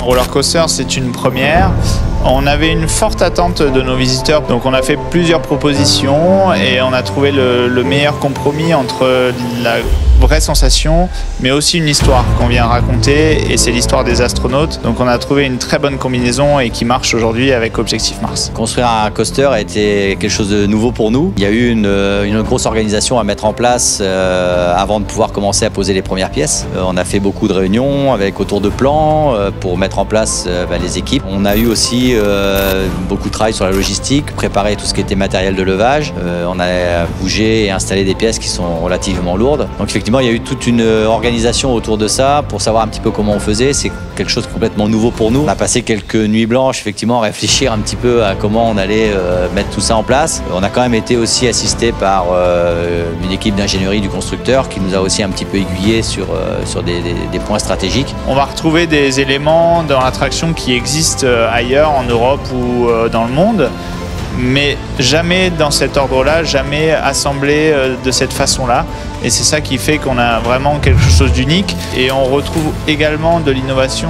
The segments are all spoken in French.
Roller coaster, c'est une première. On avait une forte attente de nos visiteurs, donc on a fait plusieurs propositions et on a trouvé le meilleur compromis entre la vraie sensation, mais aussi une histoire qu'on vient raconter, et c'est l'histoire des astronautes. Donc on a trouvé une très bonne combinaison et qui marche aujourd'hui avec Objectif Mars. Construire un coaster a été quelque chose de nouveau pour nous. Il y a eu une grosse organisation à mettre en place avant de pouvoir commencer à poser les premières pièces. On a fait beaucoup de réunions autour de plans pour mettre en place les équipes. On a eu aussi beaucoup de travail sur la logistique, préparer tout ce qui était matériel de levage. On a bougé et installé des pièces qui sont relativement lourdes. Donc effectivement, il y a eu toute une organisation autour de ça pour savoir un petit peu comment on faisait. C'est quelque chose de complètement nouveau pour nous. On a passé quelques nuits blanches effectivement à réfléchir un petit peu à comment on allait mettre tout ça en place. On a quand même été aussi assisté par une équipe d'ingénierie du constructeur qui nous a aussi un petit peu aiguillé sur des points stratégiques. On va retrouver des éléments dans l'attraction qui existent ailleurs en Europe ou dans le monde, mais jamais dans cet ordre-là, jamais assemblé de cette façon-là. Et c'est ça qui fait qu'on a vraiment quelque chose d'unique. Et on retrouve également de l'innovation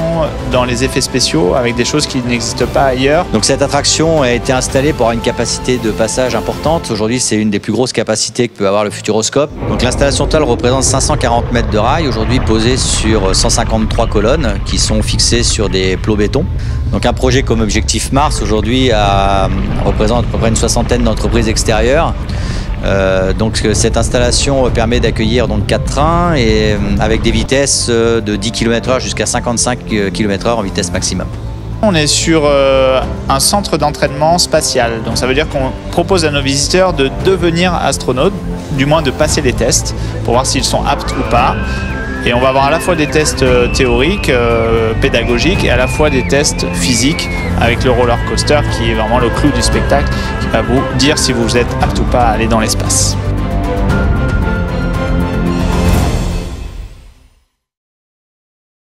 dans les effets spéciaux avec des choses qui n'existent pas ailleurs. Donc cette attraction a été installée pour avoir une capacité de passage importante. Aujourd'hui, c'est une des plus grosses capacités que peut avoir le Futuroscope. Donc l'installation totale représente 540 mètres de rails, aujourd'hui posés sur 153 colonnes qui sont fixées sur des plots béton. Donc un projet comme Objectif Mars aujourd'hui représente à peu près une soixantaine d'entreprises extérieures. Donc cette installation permet d'accueillir 4 trains et avec des vitesses de 10 km/h jusqu'à 55 km/h en vitesse maximum. On est sur un centre d'entraînement spatial, donc ça veut dire qu'on propose à nos visiteurs de devenir astronautes, du moins de passer les tests pour voir s'ils sont aptes ou pas. Et on va avoir à la fois des tests théoriques, pédagogiques, et à la fois des tests physiques avec le roller coaster qui est vraiment le clou du spectacle, qui va vous dire si vous êtes apte ou pas à aller dans l'espace.